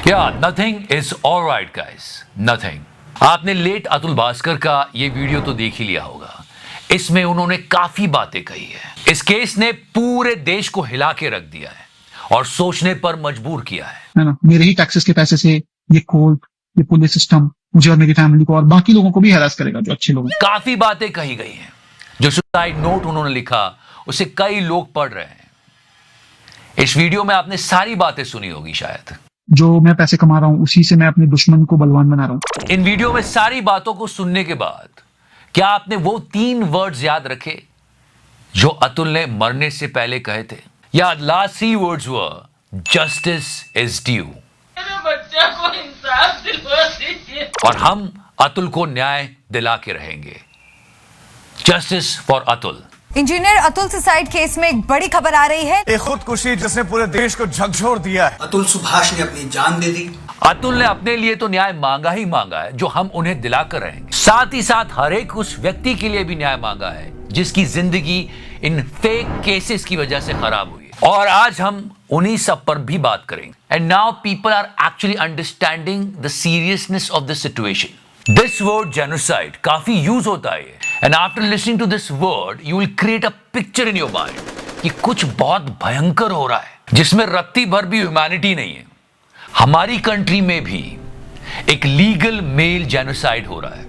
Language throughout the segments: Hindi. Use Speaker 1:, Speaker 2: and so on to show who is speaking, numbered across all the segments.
Speaker 1: या nothing is alright guys, nothing. आपने लेट अतुल भास्कर का ये वीडियो तो देख ही लिया होगा। इसमें उन्होंने काफी बातें कही है। इस केस ने पूरे देश को हिला के रख दिया है और सोचने पर मजबूर किया है
Speaker 2: ना। मेरे ही टैक्सेस के पैसे से ये कोर्ट, ये पुलिस सिस्टम मुझे और मेरी फैमिली को और बाकी लोगों को भी हैरास करेगा जो अच्छे लोग हैं।
Speaker 1: काफी बातें कही गई हैं। जो सुसाइड नोट उन्होंने लिखा उसे कई लोग पढ़ रहे हैं। इस वीडियो में आपने सारी बातें सुनी होगी शायद।
Speaker 2: जो मैं पैसे कमा रहा हूं उसी से मैं अपने दुश्मन को बलवान बना रहा हूं।
Speaker 1: इन वीडियो में सारी बातों को सुनने के बाद क्या आपने वो 3 वर्ड्स याद रखे जो अतुल ने मरने से पहले कहे थे? या last 3 words were justice is due.
Speaker 3: बच्चा को इंसाफ दिलवा दीजिए
Speaker 1: और हम अतुल को न्याय दिला के रहेंगे। Justice for Atul.
Speaker 4: Engineer Atul suicide case में एक बड़ी खबर आ रही है।
Speaker 5: एक खुदकुशी जिसने पूरे देश को झकझोर दिया है।
Speaker 6: अतुल सुभाष ने अपनी जान दे दी।
Speaker 1: अतुल ने अपने लिए तो न्याय मांगा ही मांगा है जो हम उन्हें दिलाकर रहेंगे। साथ ही साथ हर एक उस व्यक्ति के लिए भी न्याय मांगा है जिसकी जिंदगी इन फेक केसेस की वजह से खराब हुई है। और आज हम उन्हीं सब पर भी बात करेंगे। And now people are actually understanding the seriousness of the situation. This word genocide काफी यूज होता है and after listening to this word you will create a picture in your mind कि कुछ बहुत भयंकर हो रहा है जिसमें रत्ती भर भी ह्यूमैनिटी नहीं है। हमारी कंट्री में भी एक लीगल मेल जेनोसाइड हो रहा है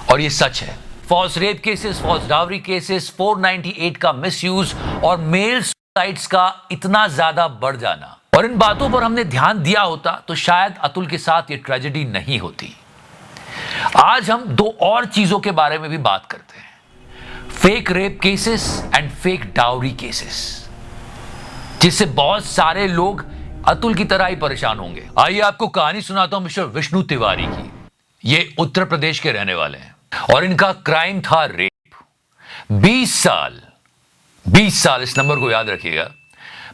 Speaker 1: और ये सच है। False rape cases, false dowry cases, 498 का मिसयूज और मेल सुसाइड्स का इतना ज्यादा बढ़ जाना, और इन बातों पर हमने ध्यान दिया होता तो शायद अतुल के साथ ये ट्रेजेडी नहीं होती। आज हम 2 और चीजों के बारे में भी बात करते हैं, fake rape cases and fake dowry cases, जिससे बहुत सारे लोग अतुल की तरह ही परेशान होंगे। आइए आपको कहानी सुनाता हूं मिस्टर विष्णु तिवारी की। ये उत्तर प्रदेश के रहने वाले हैं और इनका क्राइम था रेप। 20 साल, इस नंबर को याद रखिएगा,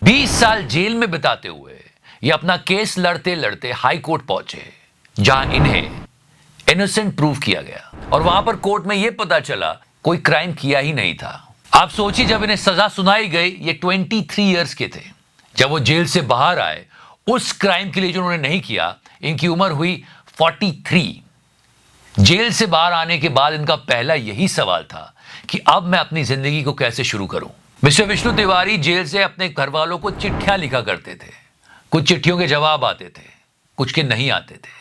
Speaker 1: 20 साल जेल में बिताते हुए ये अपना केस लड़ते लड़ते हाई कोर्ट पहुंचे जहां इन्हें इनोसेंट प्रूव किया गया और वहां पर कोर्ट में यह पता चला कोई क्राइम किया ही नहीं था। आप सोचिए, जब इन्हें सजा सुनाई गई ये 23 इयर्स के थे। जब वो जेल से बाहर आए उस क्राइम के लिए जो उन्होंने नहीं किया, इनकी उम्र हुई 43। जेल से बाहर आने के बाद इनका पहला यही सवाल था कि अब मैं अपनी जिंदगी को कैसे शुरू करूं। मिस्टर विष्णु तिवारी जेल से अपने घर वालों को चिट्ठियां लिखा करते थे। कुछ चिट्ठियों के जवाब आते थे, कुछ के नहीं आते थे।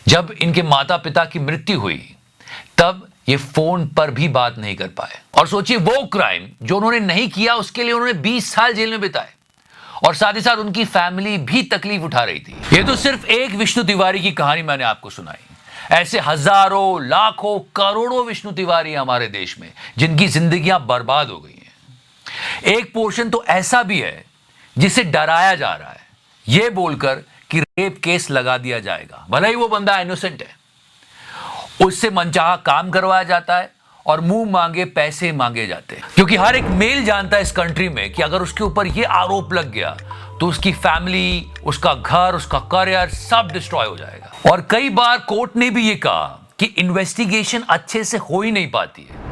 Speaker 1: जब इनके माता पिता की मृत्यु हुई तब ये फोन पर भी बात नहीं कर पाए। और सोचिए, वो क्राइम जो उन्होंने नहीं किया उसके लिए उन्होंने 20 साल जेल में बिताए और साथ ही साथ उनकी फैमिली भी तकलीफ उठा रही थी। ये तो सिर्फ एक विष्णु तिवारी की कहानी मैंने आपको सुनाई। ऐसे हजारों, लाखों, करोड़ों विष्णु तिवारी हमारे देश में जिनकी जिंदगियां बर्बाद हो गई हैं। एक पोर्शन तो ऐसा भी है जिसे डराया जा रहा है यह बोलकर कि रेप केस लगा दिया जाएगा, भले ही वो बंदा इनोसेंट है। उससे मनचाहा काम करवाया जाता है और मुंह मांगे पैसे मांगे जाते हैं, क्योंकि हर एक मेल जानता है इस कंट्री में कि अगर उसके ऊपर ये आरोप लग गया तो उसकी फैमिली, उसका घर, उसका करियर सब डिस्ट्रॉय हो जाएगा। और कई बार कोर्ट ने भी ये कहा कि इन्वेस्टिगेशन अच्छे से हो ही नहीं पाती है।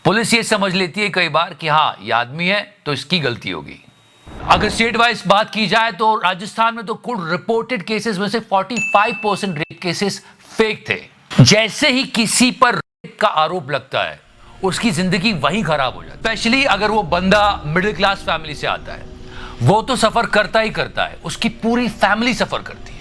Speaker 1: पुलिस ये समझ लेती है कई बार कि हाँ, ये आदमी है तो इसकी गलती होगी। अगर स्टेट वाइज बात की जाए तो राजस्थान में तो कुल रिपोर्टेड केसेस में से 45% रेप केसेस फेक थे। जैसे ही किसी पर रेप का आरोप लगता है उसकी जिंदगी वहीं खराब हो जाती है। स्पेशली अगर वो बंदा मिडिल क्लास फैमिली से आता है, वो तो सफर करता ही करता है, उसकी पूरी फैमिली सफर करती है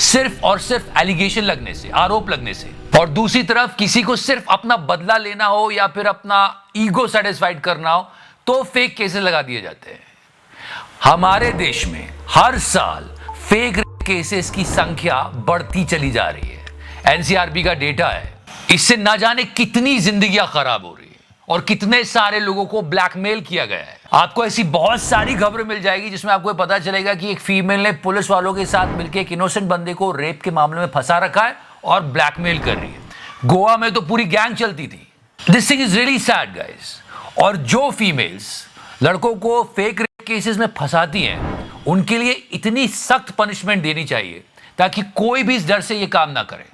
Speaker 1: सिर्फ और सिर्फ एलिगेशन लगने से, आरोप लगने से। और दूसरी तरफ किसी को सिर्फ अपना बदला लेना हो या फिर अपना ईगो सेटिस्फाइड करना हो तो फेक केसेस लगा दिए जाते हैं। हमारे देश में हर साल फेक केसेस की संख्या बढ़ती चली जा रही है। एनसीआरबी का डेटा है। इससे ना जाने कितनी जिंदगियां खराब हो रही है और कितने सारे लोगों को ब्लैकमेल किया गया है। आपको ऐसी बहुत सारी खबरें मिल जाएगी जिसमें आपको पता चलेगा कि एक फीमेल ने पुलिस वालों के साथ मिलकर एक इनोसेंट बंदे को रेप के मामले में फंसा रखा है और ब्लैकमेल कर रही है। गोवा में तो पूरी गैंग चलती थी। This thing is really sad guys. और जो फीमेल्स लड़कों को फेक केसेस में फंसाती हैं उनके लिए इतनी सख्त पनिशमेंट देनी चाहिए ताकि कोई भी इस डर से ये काम ना करे।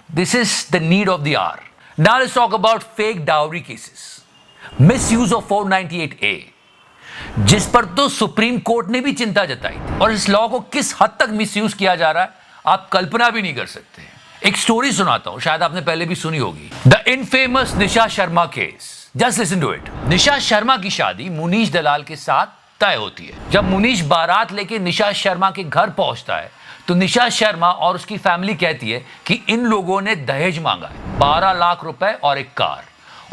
Speaker 1: This is the need of the hour. Now let's talk about fake dowry cases, misuse of 498A। जिस पर तो सुप्रीम कोर्ट ने भी चिंता जताई थी। और इस लॉ को किस हद तक मिसयूज किया जा रहा है आप कल्पना भी नहीं कर सकते। एक स्टोरी सुनाता हूं, शायद आपने पहले भी सुनी होगी। The infamous Nisha Sharma case. Just listen to it. Nisha Sharma की शादी मुनीश दलाल के साथ तय होती है। जब मुनीश बारात लेके निशा शर्मा के घर पहुंचता है तो निशा शर्मा और उसकी फैमिली कहती है कि इन लोगों ने दहेज मांगा है, 12 लाख रुपए और एक कार,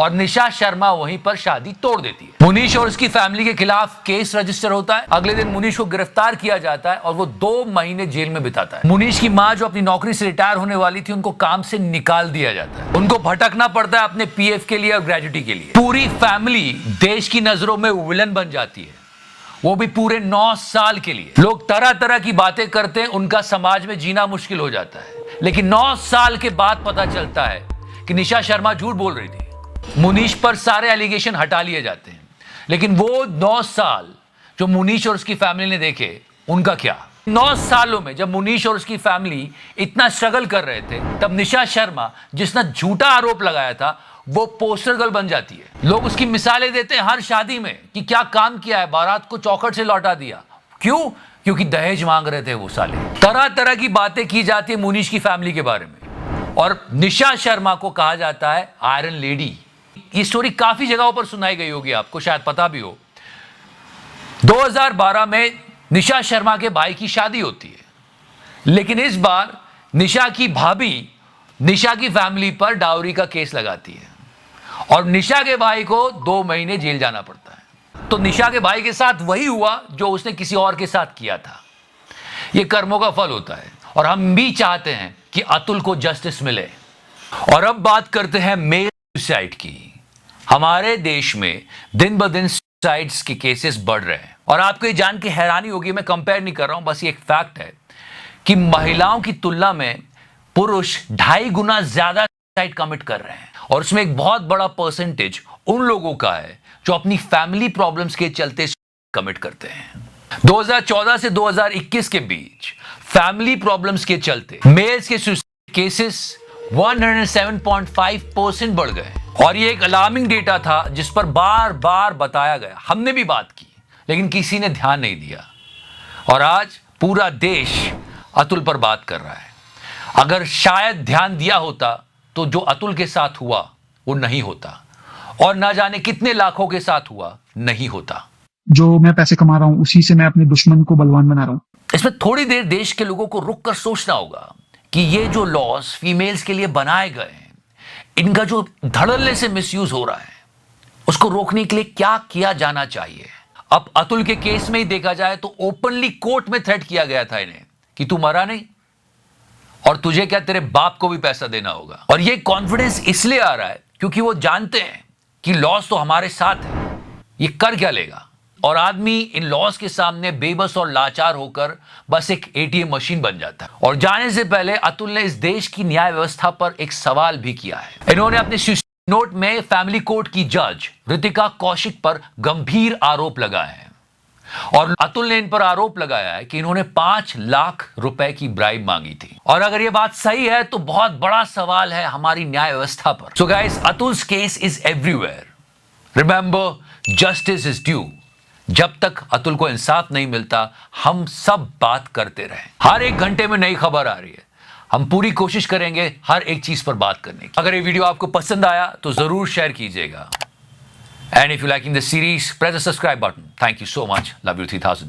Speaker 1: और निशा शर्मा वहीं पर शादी तोड़ देती है। मुनीश और उसकी फैमिली के खिलाफ केस रजिस्टर होता है। अगले दिन मुनीश को गिरफ्तार किया जाता है और वो 2 महीने जेल में बिताता है। मुनीश की मां जो अपनी नौकरी से रिटायर होने वाली थी, उनको काम से निकाल दिया जाता है। उनको भटकना पड़ता है अपने पीएफ के लिए और ग्रेजुटी के लिए। पूरी फैमिली देश की नजरों में विलन बन जाती है, वो भी पूरे 9 साल के लिए। लोग तरह तरह की बातें करते हैं, उनका समाज में जीना मुश्किल हो जाता है। लेकिन 9 साल के बाद पता चलता है कि निशा शर्मा झूठ बोल रही थी। मुनीश पर सारे एलिगेशन हटा लिए जाते हैं, लेकिन वो 9 साल जो मुनीश और उसकी फैमिली ने देखे, उनका क्या? 9 सालों में जब मुनीश और उसकी फैमिली इतना स्ट्रगल कर रहे थे, तब निशा शर्मा जिसने झूठा आरोप लगाया था वो पोस्टर गर्ल बन जाती है। लोग उसकी मिसालें देते हैं हर शादी में कि क्या काम किया है, बारात को चौखट से लौटा दिया। क्यों? क्योंकि दहेज मांग रहे थे वो साले। तरह तरह की बातें की जाती है मुनीश की फैमिली के बारे में, और निशा शर्मा को कहा जाता है आयरन लेडी। ये स्टोरी काफी जगहों पर सुनाई गई होगी, आपको शायद पता भी हो। 2012 में निशा शर्मा के भाई की शादी होती है, लेकिन इस बार निशा की भाभी निशा की फैमिली पर डाउरी का केस लगाती है और निशा के भाई को 2 महीने जेल जाना पड़ता है। तो निशा के भाई के साथ वही हुआ जो उसने किसी और के साथ किया था। यह कर्मों का फल होता है और हम भी चाहते हैं कि अतुल को जस्टिस मिले। और अब बात करते हैं मेल सुसाइड की। हमारे देश में दिन ब दिन सुसाइड्स के केसेस बढ़ रहे हैं और आपको ये जान के हैरानी होगी, मैं कंपेयर नहीं कर रहा हूं, बस ये एक फैक्ट है कि महिलाओं की तुलना में पुरुष 2.5 गुना ज्यादा सुसाइड कमिट कर रहे हैं। और उसमें एक बहुत बड़ा परसेंटेज उन लोगों का है जो अपनी फैमिली प्रॉब्लम्स के चलते कमिट करते हैं। 2014 से 2021 के बीच फैमिली प्रॉब्लम्स के चलते मेल्स के सुसाइड केसेस 107.5% बढ़ गए। और ये एक अलार्मिंग डेटा था जिस पर बार बार बताया गया, हमने भी बात की, लेकिन किसी ने ध्यान नहीं दिया। और आज पूरा देश अतुल पर बात कर रहा है। अगर शायद ध्यान दिया होता तो जो अतुल के साथ हुआ वो नहीं होता, और ना जाने कितने लाखों के साथ हुआ नहीं होता।
Speaker 2: जो मैं पैसे कमा रहा हूं उसी से मैं अपने दुश्मन को बलवान बना रहा हूं।
Speaker 1: इसमें थोड़ी देर देश के लोगों को रुक कर सोचना होगा कि ये जो लॉस फीमेल्स के लिए बनाए गए हैं, इनका जो धड़ल्ले से मिसयूज हो रहा है, उसको रोकने के लिए क्या किया जाना चाहिए। अब अतुल के केस में ही देखा जाए तो ओपनली कोर्ट में थ्रेट किया गया था इन्हें कि तू मरा नहीं और तुझे क्या, तेरे बाप को भी पैसा देना होगा। और ये कॉन्फिडेंस इसलिए आ रहा है क्योंकि वो जानते हैं कि लॉस तो हमारे साथ है, ये कर क्या लेगा। और आदमी इन लॉस के सामने बेबस और लाचार होकर बस एक एटीएम मशीन बन जाता है। और जाने से पहले अतुल ने इस देश की न्याय व्यवस्था पर एक सवाल भी किया है। इन्होंने अपने सुसाइड नोट में फैमिली कोर्ट की जज रितिका कौशिक पर गंभीर आरोप लगाए हैं। और अतुल ने इन पर आरोप लगाया है कि इन्होंने 5 लाख रुपए की ब्राइब मांगी थी। और अगर यह बात सही है तो बहुत बड़ा सवाल है हमारी न्याय व्यवस्था पर। So guys, Atul's case is everywhere. Remember, justice is due. जब तक अतुल को इंसाफ नहीं मिलता, हम सब बात करते रहें। हर 1 घंटे में नई खबर आ रही है, हम पूरी कोशिश करेंगे हर एक चीज पर बात करने की। अगर ये वीडियो आपको पसंद आया तो जरूर शेयर कीजिएगा। And if you're liking this series, press the subscribe button. Thank you so much. Love you 3000.